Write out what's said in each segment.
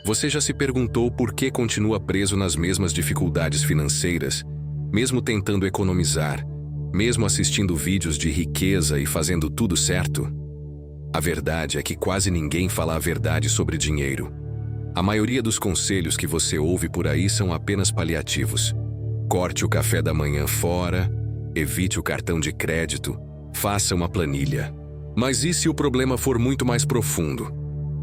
Você já se perguntou por que continua preso nas mesmas dificuldades financeiras, mesmo tentando economizar, mesmo assistindo vídeos de riqueza e fazendo tudo certo? A verdade é que quase ninguém fala a verdade sobre dinheiro. A maioria dos conselhos que você ouve por aí são apenas paliativos. Corte o café da manhã fora, evite o cartão de crédito, faça uma planilha. Mas e se o problema for muito mais profundo?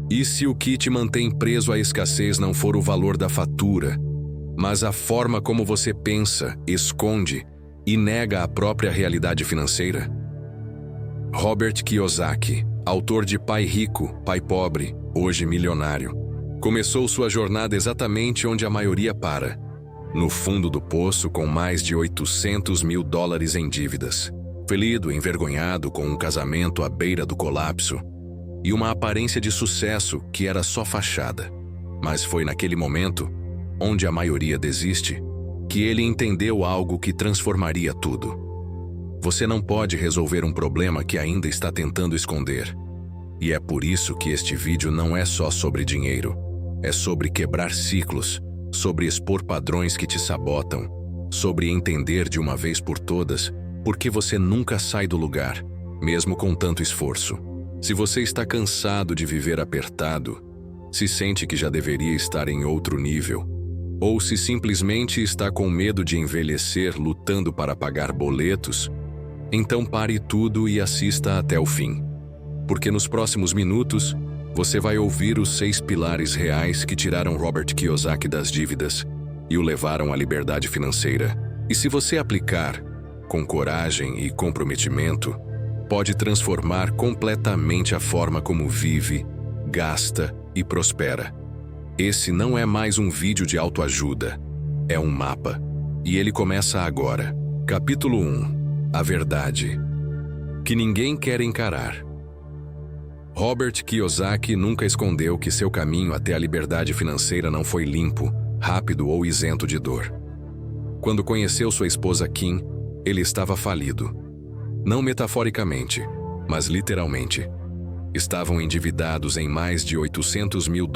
E se o que te mantém preso à escassez não for o valor da fatura, mas a forma como você pensa, esconde e nega a própria realidade financeira? Robert Kiyosaki, autor de Pai Rico, Pai Pobre, Hoje Milionário, começou sua jornada exatamente onde a maioria para, no fundo do poço com mais de $800 mil em dívidas. Ferido, envergonhado, com um casamento à beira do colapso e uma aparência de sucesso que era só fachada. Mas foi naquele momento, onde a maioria desiste, que ele entendeu algo que transformaria tudo. Você não pode resolver um problema que ainda está tentando esconder. E é por isso que este vídeo não é só sobre dinheiro. É sobre quebrar ciclos, sobre expor padrões que te sabotam, sobre entender de uma vez por todas por que você nunca sai do lugar, mesmo com tanto esforço. Se você está cansado de viver apertado, se sente que já deveria estar em outro nível, ou se simplesmente está com medo de envelhecer lutando para pagar boletos, então pare tudo e assista até o fim. Porque nos próximos minutos, você vai ouvir os 6 pilares reais que tiraram Robert Kiyosaki das dívidas e o levaram à liberdade financeira. E se você aplicar, com coragem e comprometimento, pode transformar completamente a forma como vive, gasta e prospera. Esse não é mais um vídeo de autoajuda, é um mapa. E ele começa agora. Capítulo 1. A verdade que ninguém quer encarar. Robert Kiyosaki nunca escondeu que seu caminho até a liberdade financeira não foi limpo, rápido ou isento de dor. Quando conheceu sua esposa Kim, ele estava falido. Não metaforicamente, mas literalmente. Estavam endividados em mais de $800 mil.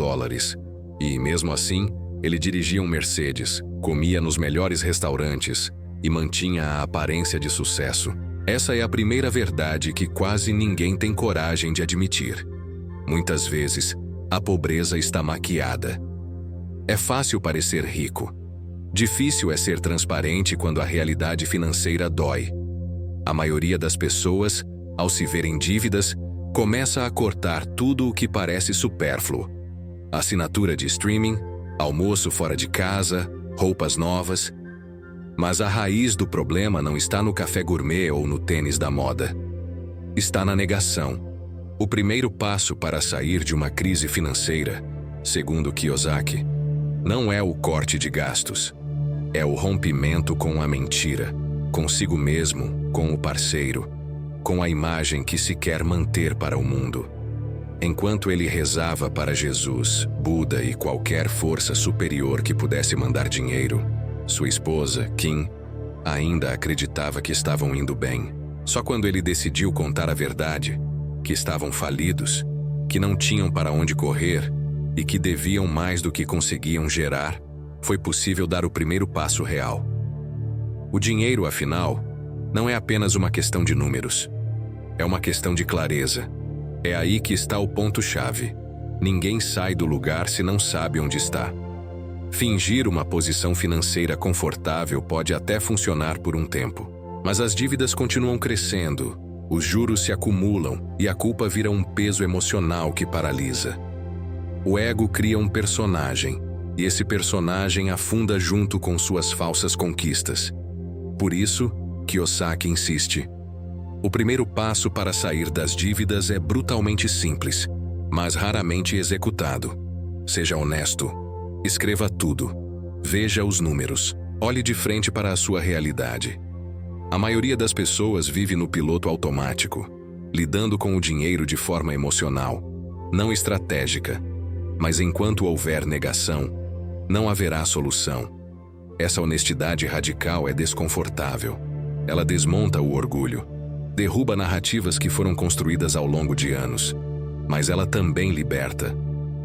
E, mesmo assim, ele dirigia um Mercedes, comia nos melhores restaurantes e mantinha a aparência de sucesso. Essa é a primeira verdade que quase ninguém tem coragem de admitir. Muitas vezes, a pobreza está maquiada. É fácil parecer rico. Difícil é ser transparente quando a realidade financeira dói. A maioria das pessoas, ao se ver em dívidas, começa a cortar tudo o que parece supérfluo. Assinatura de streaming, almoço fora de casa, roupas novas. Mas a raiz do problema não está no café gourmet ou no tênis da moda. Está na negação. O primeiro passo para sair de uma crise financeira, segundo Kiyosaki, não é o corte de gastos. É o rompimento com a mentira, consigo mesmo, com o parceiro, com a imagem que se quer manter para o mundo. Enquanto ele rezava para Jesus, Buda e qualquer força superior que pudesse mandar dinheiro, sua esposa, Kim, ainda acreditava que estavam indo bem. Só quando ele decidiu contar a verdade, que estavam falidos, que não tinham para onde correr e que deviam mais do que conseguiam gerar, foi possível dar o primeiro passo real. O dinheiro, afinal, não é apenas uma questão de números. É uma questão de clareza. É aí que está o ponto-chave. Ninguém sai do lugar se não sabe onde está. Fingir uma posição financeira confortável pode até funcionar por um tempo, mas as dívidas continuam crescendo, os juros se acumulam e a culpa vira um peso emocional que paralisa. O ego cria um personagem, e esse personagem afunda junto com suas falsas conquistas. Por isso, Kiyosaki insiste. O primeiro passo para sair das dívidas é brutalmente simples, mas raramente executado. Seja honesto. Escreva tudo. Veja os números. Olhe de frente para a sua realidade. A maioria das pessoas vive no piloto automático, lidando com o dinheiro de forma emocional, não estratégica. Mas enquanto houver negação, não haverá solução. Essa honestidade radical é desconfortável. Ela desmonta o orgulho, derruba narrativas que foram construídas ao longo de anos, mas ela também liberta,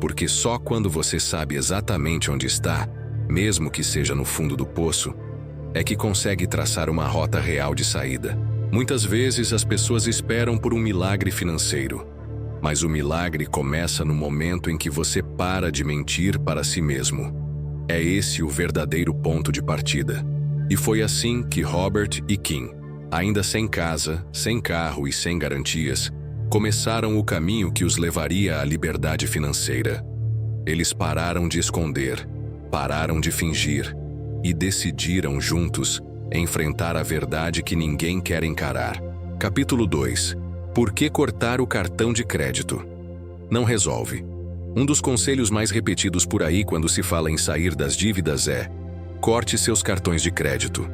Porque só quando você sabe exatamente onde está, mesmo que seja no fundo do poço, é que consegue traçar uma rota real de saída. Muitas vezes as pessoas esperam por um milagre financeiro, mas o milagre começa no momento em que você para de mentir para si mesmo. É esse o verdadeiro ponto de partida. E foi assim que Robert e Kim, ainda sem casa, sem carro e sem garantias, começaram o caminho que os levaria à liberdade financeira. Eles pararam de esconder, pararam de fingir e decidiram juntos enfrentar a verdade que ninguém quer encarar. Capítulo 2. Por que cortar o cartão de crédito? Não resolve. Um dos conselhos mais repetidos por aí quando se fala em sair das dívidas é: corte seus cartões de crédito.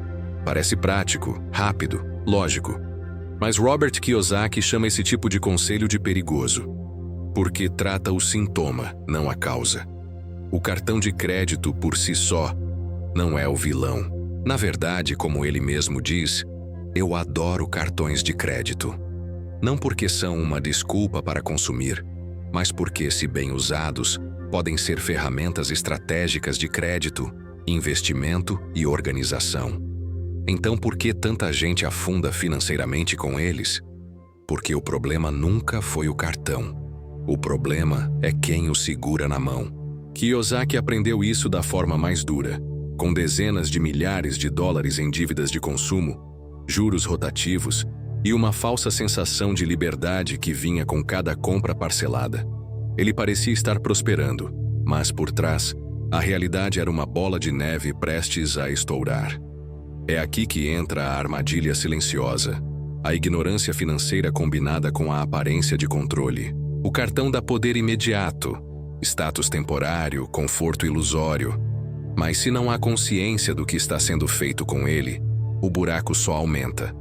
Parece prático, rápido, lógico. Mas Robert Kiyosaki chama esse tipo de conselho de perigoso, porque trata o sintoma, não a causa. O cartão de crédito por si só não é o vilão. Na verdade, como ele mesmo diz, eu adoro cartões de crédito. Não porque são uma desculpa para consumir, mas porque, se bem usados, podem ser ferramentas estratégicas de crédito, investimento e organização. Então, por que tanta gente afunda financeiramente com eles? Porque o problema nunca foi o cartão. O problema é quem o segura na mão. Kiyosaki aprendeu isso da forma mais dura, com dezenas de milhares de dólares em dívidas de consumo, juros rotativos e uma falsa sensação de liberdade que vinha com cada compra parcelada. Ele parecia estar prosperando, mas por trás, a realidade era uma bola de neve prestes a estourar. É aqui que entra a armadilha silenciosa, a ignorância financeira combinada com a aparência de controle. O cartão dá poder imediato, status temporário, conforto ilusório. Mas se não há consciência do que está sendo feito com ele, o buraco só aumenta.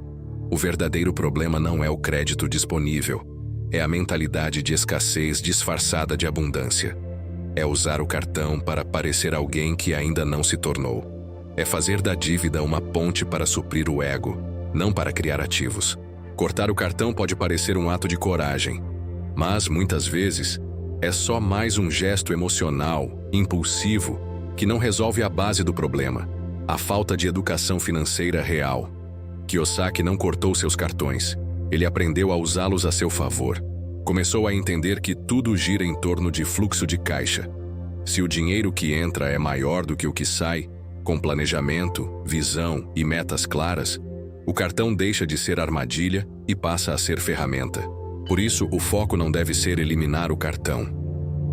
O verdadeiro problema não é o crédito disponível, é a mentalidade de escassez disfarçada de abundância. É usar o cartão para parecer alguém que ainda não se tornou. É fazer da dívida uma ponte para suprir o ego, não para criar ativos. Cortar o cartão pode parecer um ato de coragem, mas, muitas vezes, é só mais um gesto emocional, impulsivo, que não resolve a base do problema, a falta de educação financeira real. Kiyosaki não cortou seus cartões, ele aprendeu a usá-los a seu favor. Começou a entender que tudo gira em torno de fluxo de caixa. Se o dinheiro que entra é maior do que o que sai, com planejamento, visão e metas claras, o cartão deixa de ser armadilha e passa a ser ferramenta. Por isso, o foco não deve ser eliminar o cartão.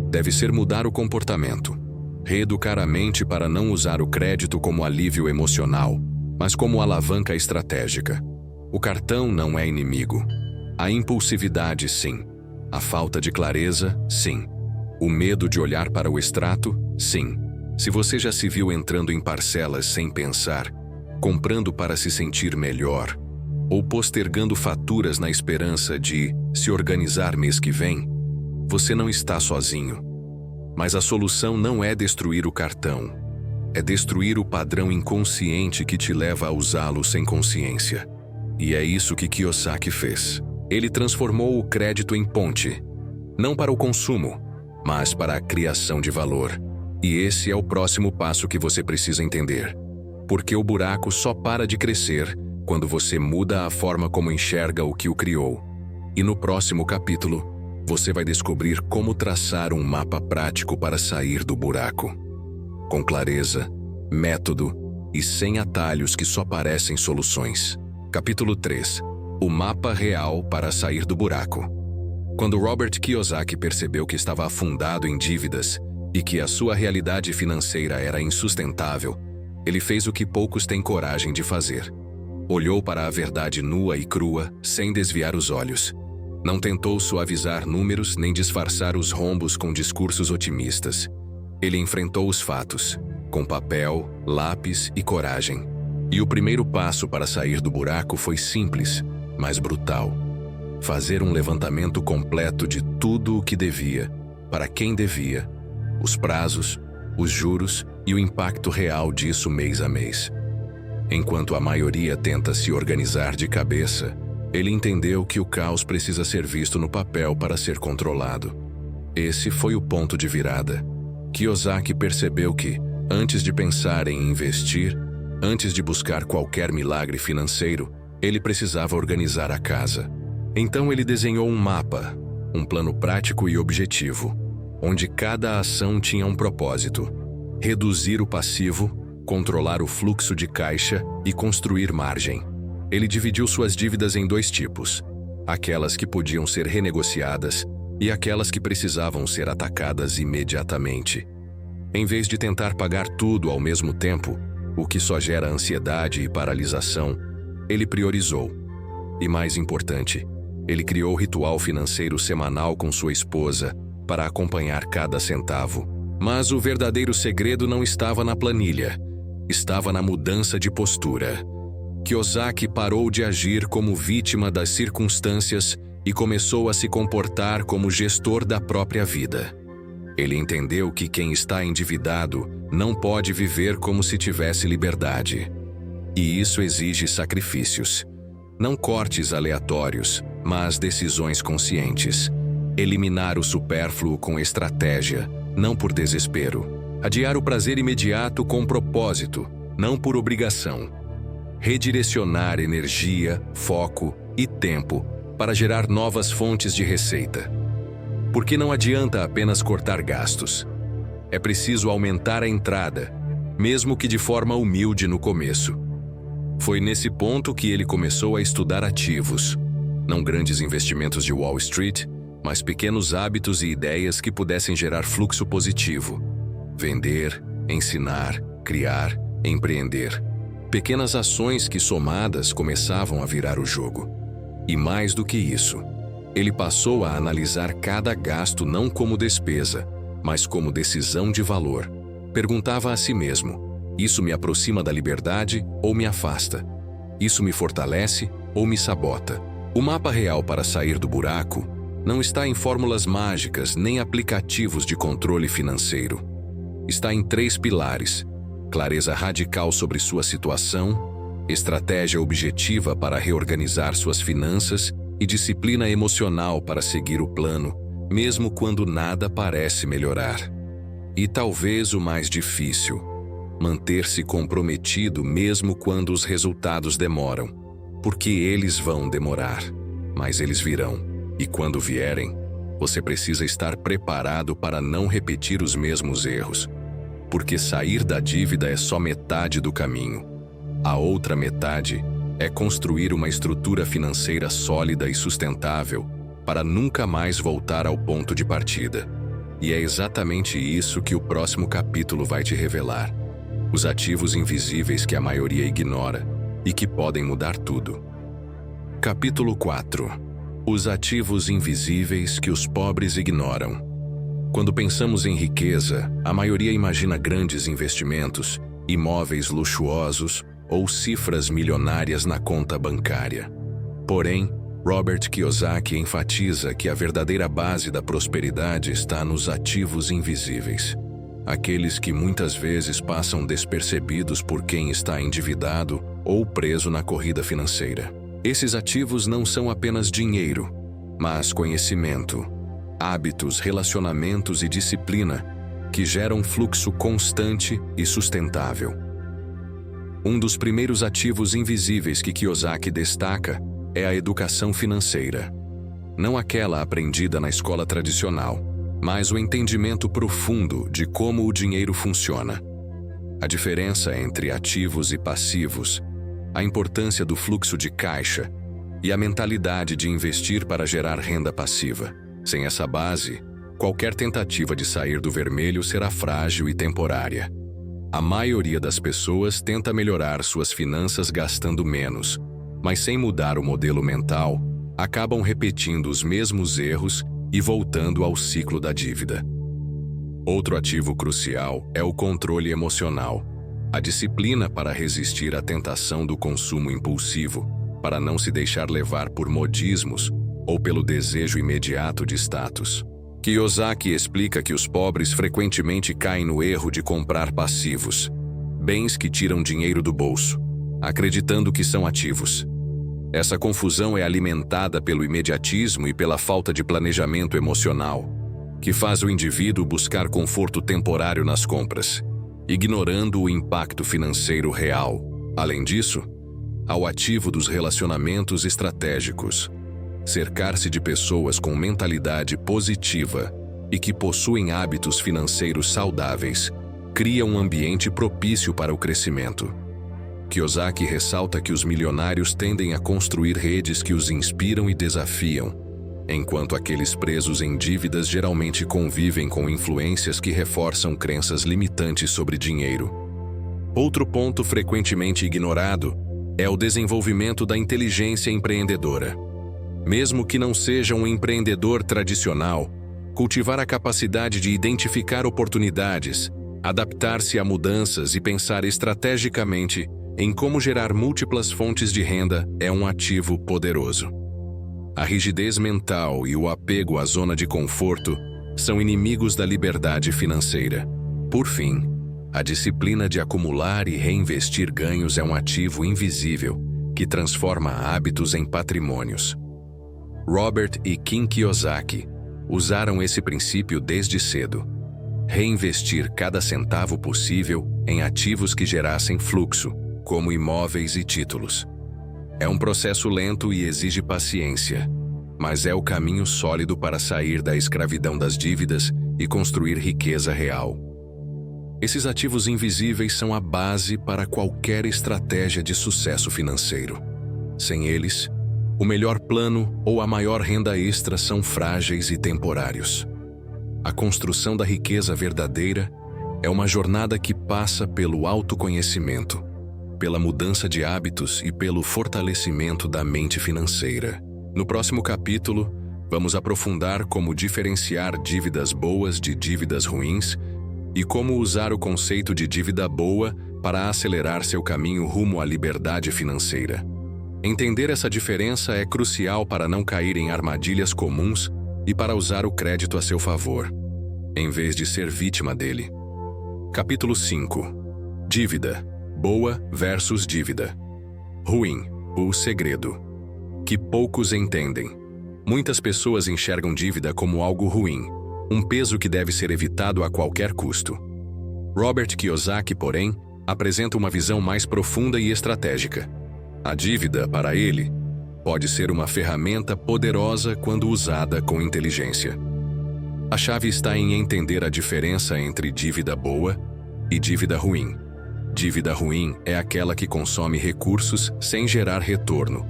Deve ser mudar o comportamento. Reeducar a mente para não usar o crédito como alívio emocional, mas como alavanca estratégica. O cartão não é inimigo. A impulsividade, sim. A falta de clareza, sim. O medo de olhar para o extrato, sim. Se você já se viu entrando em parcelas sem pensar, comprando para se sentir melhor, ou postergando faturas na esperança de se organizar mês que vem, você não está sozinho. Mas a solução não é destruir o cartão, é destruir o padrão inconsciente que te leva a usá-lo sem consciência. E é isso que Kiyosaki fez. Ele transformou o crédito em ponte, não para o consumo, mas para a criação de valor. E esse é o próximo passo que você precisa entender. Porque o buraco só para de crescer quando você muda a forma como enxerga o que o criou. E no próximo capítulo, você vai descobrir como traçar um mapa prático para sair do buraco. Com clareza, método e sem atalhos que só parecem soluções. Capítulo 3. O mapa real para sair do buraco. Quando Robert Kiyosaki percebeu que estava afundado em dívidas e que a sua realidade financeira era insustentável, ele fez o que poucos têm coragem de fazer. Olhou para a verdade nua e crua, sem desviar os olhos. Não tentou suavizar números nem disfarçar os rombos com discursos otimistas. Ele enfrentou os fatos, com papel, lápis e coragem. E o primeiro passo para sair do buraco foi simples, mas brutal. Fazer um levantamento completo de tudo o que devia, para quem devia, os prazos, os juros e o impacto real disso mês a mês. Enquanto a maioria tenta se organizar de cabeça, ele entendeu que o caos precisa ser visto no papel para ser controlado. Esse foi o ponto de virada. Kiyosaki percebeu que, antes de pensar em investir, antes de buscar qualquer milagre financeiro, ele precisava organizar a casa. Então ele desenhou um mapa, um plano prático e objetivo, onde cada ação tinha um propósito: reduzir o passivo, controlar o fluxo de caixa e construir margem. Ele dividiu suas dívidas em dois tipos: aquelas que podiam ser renegociadas e aquelas que precisavam ser atacadas imediatamente. Em vez de tentar pagar tudo ao mesmo tempo, o que só gera ansiedade e paralisação, ele priorizou. E mais importante, ele criou ritual financeiro semanal com sua esposa para acompanhar cada centavo. Mas o verdadeiro segredo não estava na planilha, estava na mudança de postura. Kiyosaki parou de agir como vítima das circunstâncias e começou a se comportar como gestor da própria vida. Ele entendeu que quem está endividado não pode viver como se tivesse liberdade. E isso exige sacrifícios. Não cortes aleatórios, mas decisões conscientes. Eliminar o supérfluo com estratégia, não por desespero. Adiar o prazer imediato com propósito, não por obrigação. Redirecionar energia, foco e tempo para gerar novas fontes de receita. Porque não adianta apenas cortar gastos. É preciso aumentar a entrada, mesmo que de forma humilde no começo. Foi nesse ponto que ele começou a estudar ativos, não grandes investimentos de Wall Street, mas pequenos hábitos e ideias que pudessem gerar fluxo positivo. Vender, ensinar, criar, empreender. Pequenas ações que somadas começavam a virar o jogo. E mais do que isso, ele passou a analisar cada gasto não como despesa, mas como decisão de valor. Perguntava a si mesmo: isso me aproxima da liberdade ou me afasta? Isso me fortalece ou me sabota? O mapa real para sair do buraco não está em fórmulas mágicas nem aplicativos de controle financeiro. Está em 3 pilares: clareza radical sobre sua situação, estratégia objetiva para reorganizar suas finanças e disciplina emocional para seguir o plano, mesmo quando nada parece melhorar. E talvez o mais difícil: manter-se comprometido mesmo quando os resultados demoram. Porque eles vão demorar, mas eles virão. E quando vierem, você precisa estar preparado para não repetir os mesmos erros. Porque sair da dívida é só metade do caminho. A outra metade é construir uma estrutura financeira sólida e sustentável para nunca mais voltar ao ponto de partida. E é exatamente isso que o próximo capítulo vai te revelar: os ativos invisíveis que a maioria ignora e que podem mudar tudo. Capítulo 4: Os ativos invisíveis que os pobres ignoram. Quando pensamos em riqueza, a maioria imagina grandes investimentos, imóveis luxuosos ou cifras milionárias na conta bancária. Porém, Robert Kiyosaki enfatiza que a verdadeira base da prosperidade está nos ativos invisíveis. Aqueles que muitas vezes passam despercebidos por quem está endividado ou preso na corrida financeira. Esses ativos não são apenas dinheiro, mas conhecimento, hábitos, relacionamentos e disciplina que geram fluxo constante e sustentável. Um dos primeiros ativos invisíveis que Kiyosaki destaca é a educação financeira. Não aquela aprendida na escola tradicional, mas o entendimento profundo de como o dinheiro funciona. A diferença entre ativos e passivos, a importância do fluxo de caixa e a mentalidade de investir para gerar renda passiva. Sem essa base, qualquer tentativa de sair do vermelho será frágil e temporária. A maioria das pessoas tenta melhorar suas finanças gastando menos, mas sem mudar o modelo mental, acabam repetindo os mesmos erros e voltando ao ciclo da dívida. Outro ativo crucial é o controle emocional, a disciplina para resistir à tentação do consumo impulsivo, para não se deixar levar por modismos ou pelo desejo imediato de status. Kiyosaki explica que os pobres frequentemente caem no erro de comprar passivos, bens que tiram dinheiro do bolso, acreditando que são ativos. Essa confusão é alimentada pelo imediatismo e pela falta de planejamento emocional. que faz o indivíduo buscar conforto temporário nas compras, ignorando o impacto financeiro real. Além disso, há o ativo dos relacionamentos estratégicos. Cercar-se de pessoas com mentalidade positiva e que possuem hábitos financeiros saudáveis cria um ambiente propício para o crescimento. Kiyosaki ressalta que os milionários tendem a construir redes que os inspiram e desafiam, enquanto aqueles presos em dívidas geralmente convivem com influências que reforçam crenças limitantes sobre dinheiro. Outro ponto frequentemente ignorado é o desenvolvimento da inteligência empreendedora. Mesmo que não seja um empreendedor tradicional, cultivar a capacidade de identificar oportunidades, adaptar-se a mudanças e pensar estrategicamente em como gerar múltiplas fontes de renda é um ativo poderoso. A rigidez mental e o apego à zona de conforto são inimigos da liberdade financeira. Por fim, a disciplina de acumular e reinvestir ganhos é um ativo invisível que transforma hábitos em patrimônios. Robert e Kim Kiyosaki usaram esse princípio desde cedo. Reinvestir cada centavo possível em ativos que gerassem fluxo, como imóveis e títulos. É um processo lento e exige paciência, mas é o caminho sólido para sair da escravidão das dívidas e construir riqueza real. Esses ativos invisíveis são a base para qualquer estratégia de sucesso financeiro. Sem eles, o melhor plano ou a maior renda extra são frágeis e temporários. A construção da riqueza verdadeira é uma jornada que passa pelo autoconhecimento, pela mudança de hábitos e pelo fortalecimento da mente financeira. No próximo capítulo, vamos aprofundar como diferenciar dívidas boas de dívidas ruins e como usar o conceito de dívida boa para acelerar seu caminho rumo à liberdade financeira. Entender essa diferença é crucial para não cair em armadilhas comuns e para usar o crédito a seu favor, em vez de ser vítima dele. Capítulo 5. Dívida boa versus dívida ruim. O segredo que poucos entendem. Muitas pessoas enxergam dívida como algo ruim, um peso que deve ser evitado a qualquer custo. Robert Kiyosaki, porém, apresenta uma visão mais profunda e estratégica. A dívida, para ele, pode ser uma ferramenta poderosa quando usada com inteligência. A chave está em entender a diferença entre dívida boa e dívida ruim. Dívida ruim é aquela que consome recursos sem gerar retorno,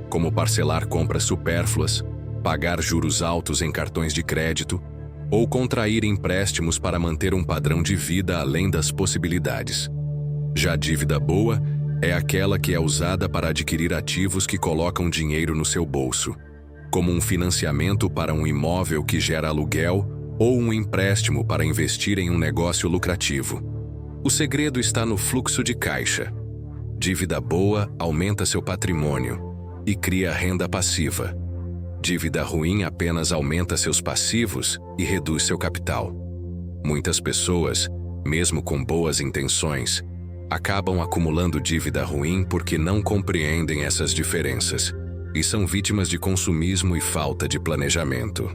como parcelar compras supérfluas, pagar juros altos em cartões de crédito ou contrair empréstimos para manter um padrão de vida além das possibilidades. Já a dívida boa é aquela que é usada para adquirir ativos que colocam dinheiro no seu bolso, como um financiamento para um imóvel que gera aluguel ou um empréstimo para investir em um negócio lucrativo. O segredo está no fluxo de caixa. Dívida boa aumenta seu patrimônio e cria renda passiva. Dívida ruim apenas aumenta seus passivos e reduz seu capital. Muitas pessoas, mesmo com boas intenções, acabam acumulando dívida ruim porque não compreendem essas diferenças e são vítimas de consumismo e falta de planejamento.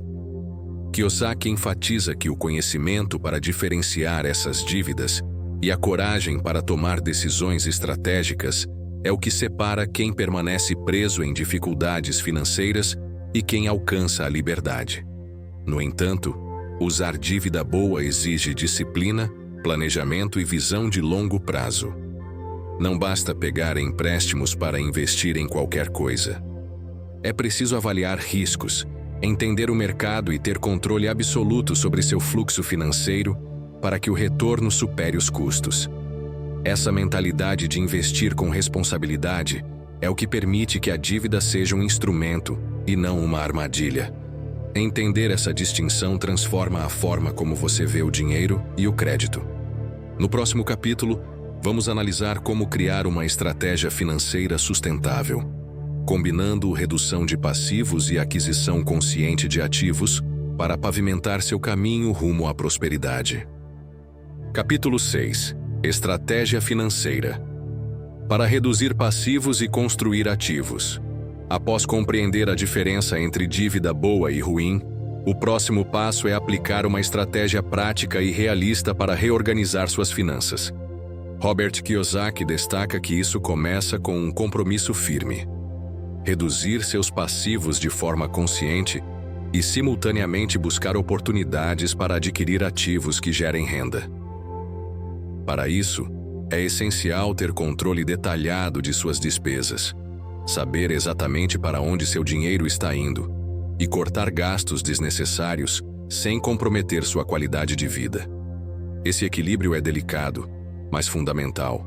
Kiyosaki enfatiza que o conhecimento para diferenciar essas dívidas e a coragem para tomar decisões estratégicas é o que separa quem permanece preso em dificuldades financeiras e quem alcança a liberdade. No entanto, usar dívida boa exige disciplina, planejamento e visão de longo prazo. Não basta pegar empréstimos para investir em qualquer coisa. É preciso avaliar riscos, entender o mercado e ter controle absoluto sobre seu fluxo financeiro para que o retorno supere os custos. Essa mentalidade de investir com responsabilidade é o que permite que a dívida seja um instrumento e não uma armadilha. Entender essa distinção transforma a forma como você vê o dinheiro e o crédito. No próximo capítulo, vamos analisar como criar uma estratégia financeira sustentável, combinando redução de passivos e aquisição consciente de ativos para pavimentar seu caminho rumo à prosperidade. Capítulo 6. Estratégia financeira. Para reduzir passivos e construir ativos. Após compreender a diferença entre dívida boa e ruim, O próximo passo é aplicar uma estratégia prática e realista para reorganizar suas finanças. Robert Kiyosaki destaca que isso começa com um compromisso firme. Reduzir seus passivos de forma consciente e, simultaneamente, buscar oportunidades para adquirir ativos que gerem renda. Para isso, é essencial ter controle detalhado de suas despesas, saber exatamente para onde seu dinheiro está indo e cortar gastos desnecessários sem comprometer sua qualidade de vida. Esse equilíbrio é delicado, mas fundamental.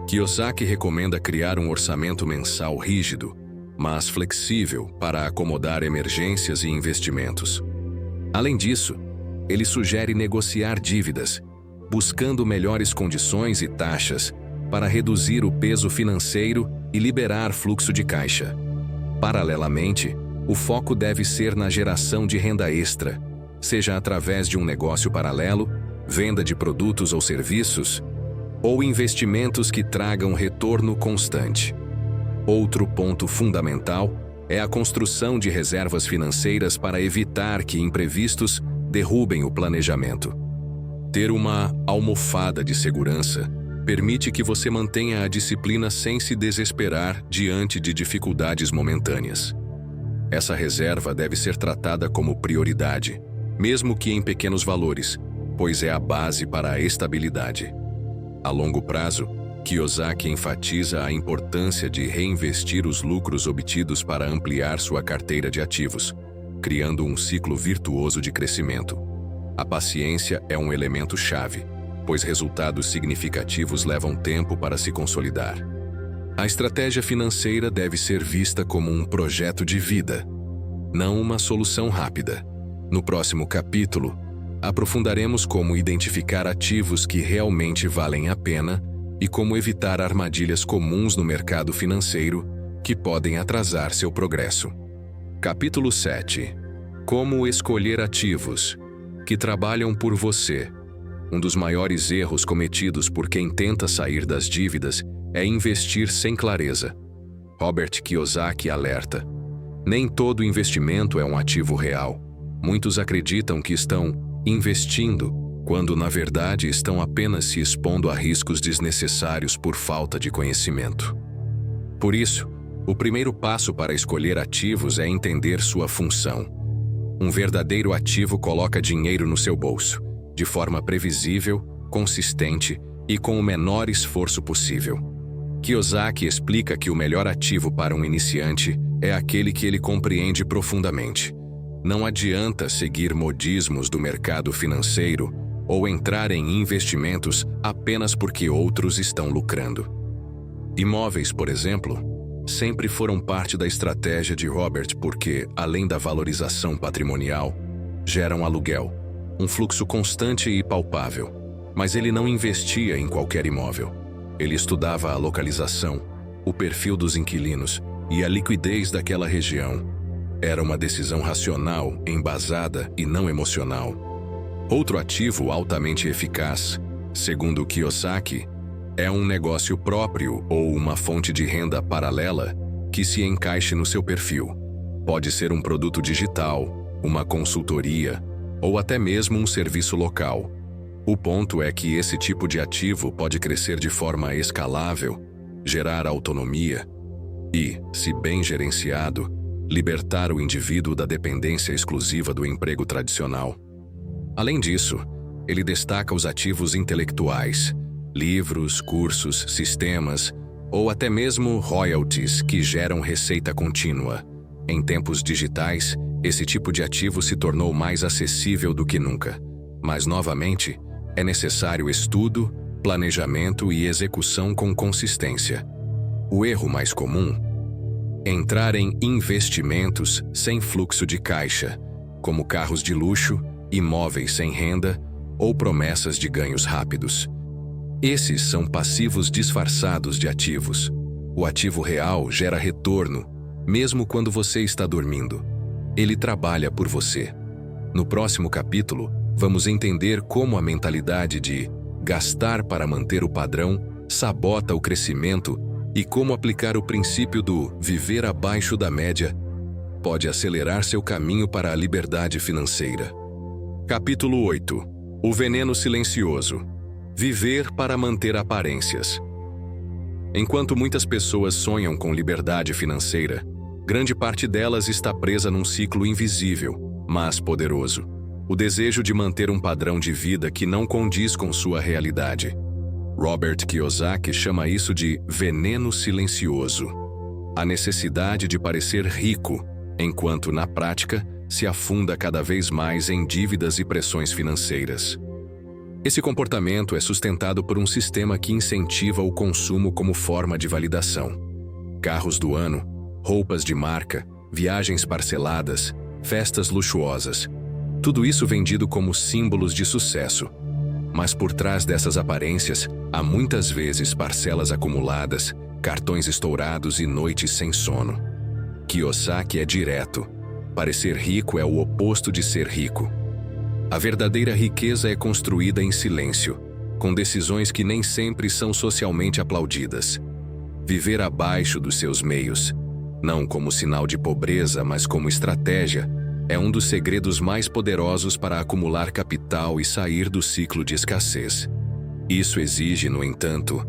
Kiyosaki recomenda criar um orçamento mensal rígido, mas flexível para acomodar emergências e investimentos. Além disso, ele sugere negociar dívidas, buscando melhores condições e taxas para reduzir o peso financeiro e liberar fluxo de caixa. Paralelamente, o foco deve ser na geração de renda extra, seja através de um negócio paralelo, venda de produtos ou serviços, ou investimentos que tragam retorno constante. Outro ponto fundamental é a construção de reservas financeiras para evitar que imprevistos derrubem o planejamento. Ter uma almofada de segurança permite que você mantenha a disciplina sem se desesperar diante de dificuldades momentâneas. Essa reserva deve ser tratada como prioridade, mesmo que em pequenos valores, pois é a base para a estabilidade. A longo prazo, Kiyosaki enfatiza a importância de reinvestir os lucros obtidos para ampliar sua carteira de ativos, criando um ciclo virtuoso de crescimento. A paciência é um elemento chave, pois resultados significativos levam tempo para se consolidar. A estratégia financeira deve ser vista como um projeto de vida, não uma solução rápida. No próximo capítulo, aprofundaremos como identificar ativos que realmente valem a pena e como evitar armadilhas comuns no mercado financeiro que podem atrasar seu progresso. Capítulo 7. Como escolher ativos que trabalham por você. Um dos maiores erros cometidos por quem tenta sair das dívidas é investir sem clareza. Robert Kiyosaki alerta: nem todo investimento é um ativo real. Muitos acreditam que estão investindo, quando na verdade estão apenas se expondo a riscos desnecessários por falta de conhecimento. Por isso, o primeiro passo para escolher ativos é entender sua função. Um verdadeiro ativo coloca dinheiro no seu bolso, de forma previsível, consistente e com o menor esforço possível. Kiyosaki explica que o melhor ativo para um iniciante é aquele que ele compreende profundamente. Não adianta seguir modismos do mercado financeiro ou entrar em investimentos apenas porque outros estão lucrando. Imóveis, por exemplo, sempre foram parte da estratégia de Robert porque, além da valorização patrimonial, geram aluguel, um fluxo constante e palpável. Mas ele não investia em qualquer imóvel. Ele estudava a localização, o perfil dos inquilinos e a liquidez daquela região. Era uma decisão racional, embasada e não emocional. Outro ativo altamente eficaz, segundo Kiyosaki, é um negócio próprio ou uma fonte de renda paralela que se encaixe no seu perfil. Pode ser um produto digital, uma consultoria ou até mesmo um serviço local. O ponto é que esse tipo de ativo pode crescer de forma escalável, gerar autonomia e, se bem gerenciado, libertar o indivíduo da dependência exclusiva do emprego tradicional. Além disso, ele destaca os ativos intelectuais, livros, cursos, sistemas ou até mesmo royalties que geram receita contínua. Em tempos digitais, esse tipo de ativo se tornou mais acessível do que nunca. Mas, novamente, é necessário estudo, planejamento e execução com consistência. O erro mais comum: entrar em investimentos sem fluxo de caixa, como carros de luxo, imóveis sem renda ou promessas de ganhos rápidos. Esses são passivos disfarçados de ativos. O ativo real gera retorno, mesmo quando você está dormindo. Ele trabalha por você. No próximo capítulo, vamos entender como a mentalidade de gastar para manter o padrão sabota o crescimento e como aplicar o princípio do viver abaixo da média pode acelerar seu caminho para a liberdade financeira. Capítulo 8. O veneno silencioso. Viver para manter aparências. Enquanto muitas pessoas sonham com liberdade financeira, grande parte delas está presa num ciclo invisível, mas poderoso. O desejo de manter um padrão de vida que não condiz com sua realidade. Robert Kiyosaki chama isso de veneno silencioso. A necessidade de parecer rico, enquanto, na prática, se afunda cada vez mais em dívidas e pressões financeiras. Esse comportamento é sustentado por um sistema que incentiva o consumo como forma de validação. Carros do ano, roupas de marca, viagens parceladas, festas luxuosas. Tudo isso vendido como símbolos de sucesso. Mas por trás dessas aparências, há muitas vezes parcelas acumuladas, cartões estourados e noites sem sono. Kiyosaki é direto. Parecer rico é o oposto de ser rico. A verdadeira riqueza é construída em silêncio, com decisões que nem sempre são socialmente aplaudidas. Viver abaixo dos seus meios, não como sinal de pobreza, mas como estratégia, é um dos segredos mais poderosos para acumular capital e sair do ciclo de escassez. Isso exige, no entanto,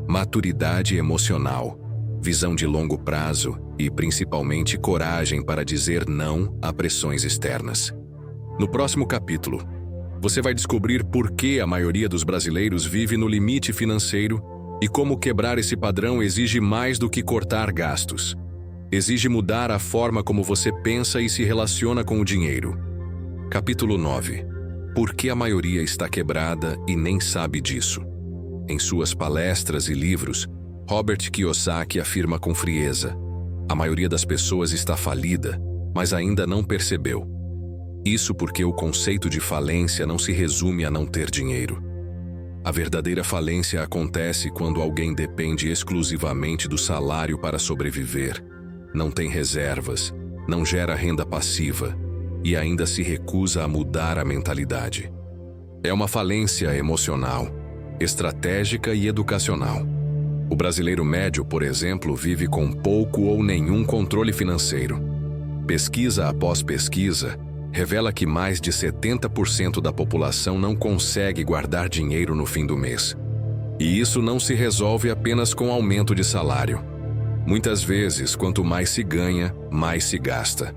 maturidade emocional, visão de longo prazo e, principalmente, coragem para dizer não a pressões externas. No próximo capítulo, você vai descobrir por que a maioria dos brasileiros vive no limite financeiro e como quebrar esse padrão exige mais do que cortar gastos. Exige mudar a forma como você pensa e se relaciona com o dinheiro. Capítulo 9. Por que a maioria está quebrada e nem sabe disso? Em suas palestras e livros, Robert Kiyosaki afirma com frieza: a maioria das pessoas está falida, mas ainda não percebeu. Isso porque o conceito de falência não se resume a não ter dinheiro. A verdadeira falência acontece quando alguém depende exclusivamente do salário para sobreviver, não tem reservas, não gera renda passiva e ainda se recusa a mudar a mentalidade. É uma falência emocional, estratégica e educacional. O brasileiro médio, por exemplo, vive com pouco ou nenhum controle financeiro. Pesquisa após pesquisa revela que mais de 70% da população não consegue guardar dinheiro no fim do mês. E isso não se resolve apenas com aumento de salário. Muitas vezes, quanto mais se ganha, mais se gasta.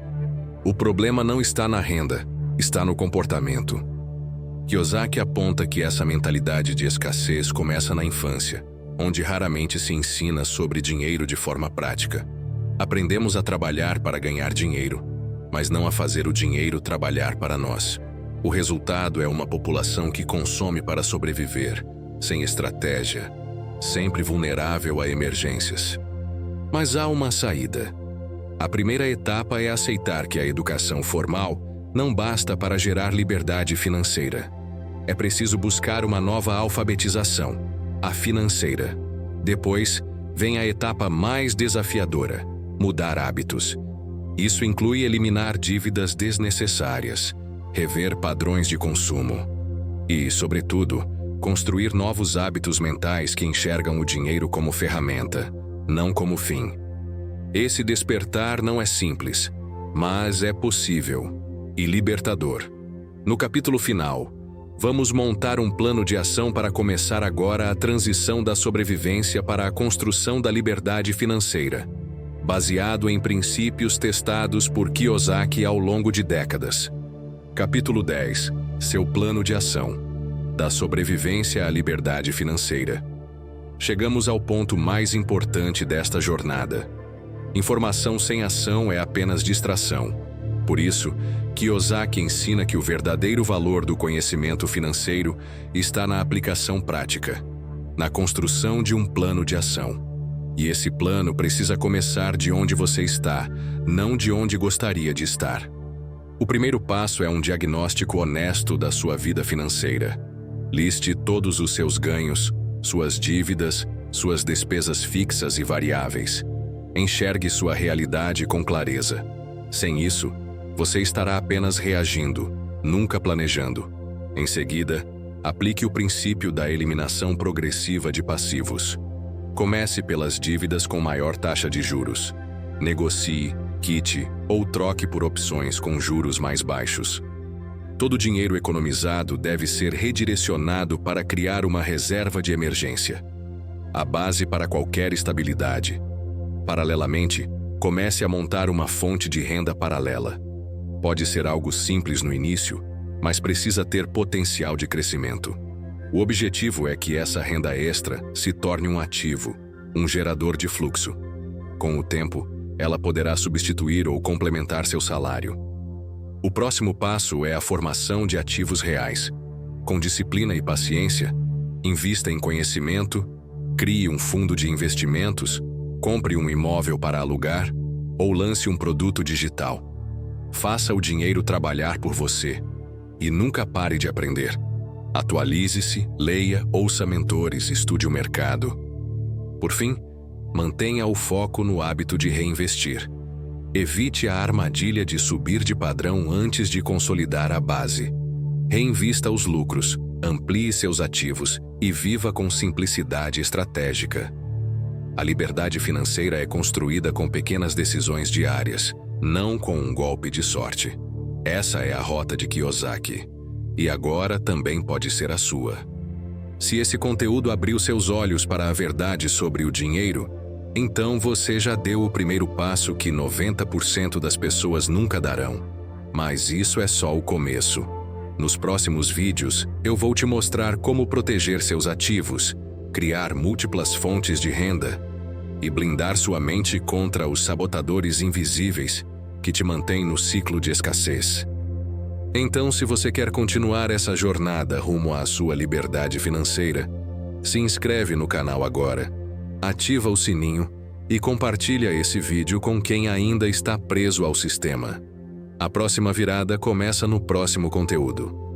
O problema não está na renda, está no comportamento. Kiyosaki aponta que essa mentalidade de escassez começa na infância, onde raramente se ensina sobre dinheiro de forma prática. Aprendemos a trabalhar para ganhar dinheiro, mas não a fazer o dinheiro trabalhar para nós. O resultado é uma população que consome para sobreviver, sem estratégia, sempre vulnerável a emergências. Mas há uma saída. A primeira etapa é aceitar que a educação formal não basta para gerar liberdade financeira. É preciso buscar uma nova alfabetização, a financeira. Depois, vem a etapa mais desafiadora: mudar hábitos. Isso inclui eliminar dívidas desnecessárias, rever padrões de consumo e, sobretudo, construir novos hábitos mentais que enxergam o dinheiro como ferramenta, não como fim. Esse despertar não é simples, mas é possível e libertador. No capítulo final, vamos montar um plano de ação para começar agora a transição da sobrevivência para a construção da liberdade financeira, baseado em princípios testados por Kiyosaki ao longo de décadas. Capítulo 10. Seu plano de ação. Da sobrevivência à liberdade financeira. Chegamos ao ponto mais importante desta jornada. Informação sem ação é apenas distração. Por isso, Kiyosaki ensina que o verdadeiro valor do conhecimento financeiro está na aplicação prática, na construção de um plano de ação. E esse plano precisa começar de onde você está, não de onde gostaria de estar. O primeiro passo é um diagnóstico honesto da sua vida financeira. Liste todos os seus ganhos, suas dívidas, suas despesas fixas e variáveis. Enxergue sua realidade com clareza. Sem isso, você estará apenas reagindo, nunca planejando. Em seguida, aplique o princípio da eliminação progressiva de passivos. Comece pelas dívidas com maior taxa de juros. Negocie, quite ou troque por opções com juros mais baixos. Todo o dinheiro economizado deve ser redirecionado para criar uma reserva de emergência, a base para qualquer estabilidade. Paralelamente, comece a montar uma fonte de renda paralela. Pode ser algo simples no início, mas precisa ter potencial de crescimento. O objetivo é que essa renda extra se torne um ativo, um gerador de fluxo. Com o tempo, ela poderá substituir ou complementar seu salário. O próximo passo é a formação de ativos reais. Com disciplina e paciência, invista em conhecimento, crie um fundo de investimentos, compre um imóvel para alugar ou lance um produto digital. Faça o dinheiro trabalhar por você e nunca pare de aprender. Atualize-se, leia, ouça mentores, estude o mercado. Por fim, mantenha o foco no hábito de reinvestir. Evite a armadilha de subir de padrão antes de consolidar a base. Reinvista os lucros, amplie seus ativos e viva com simplicidade estratégica. A liberdade financeira é construída com pequenas decisões diárias, não com um golpe de sorte. Essa é a rota de Kiyosaki. E agora também pode ser a sua. Se esse conteúdo abriu seus olhos para a verdade sobre o dinheiro, então você já deu o primeiro passo que 90% das pessoas nunca darão. Mas isso é só o começo. Nos próximos vídeos, eu vou te mostrar como proteger seus ativos, criar múltiplas fontes de renda e blindar sua mente contra os sabotadores invisíveis que te mantêm no ciclo de escassez. Então, se você quer continuar essa jornada rumo à sua liberdade financeira, se inscreve no canal agora, ativa o sininho e compartilha esse vídeo com quem ainda está preso ao sistema. A próxima virada começa no próximo conteúdo.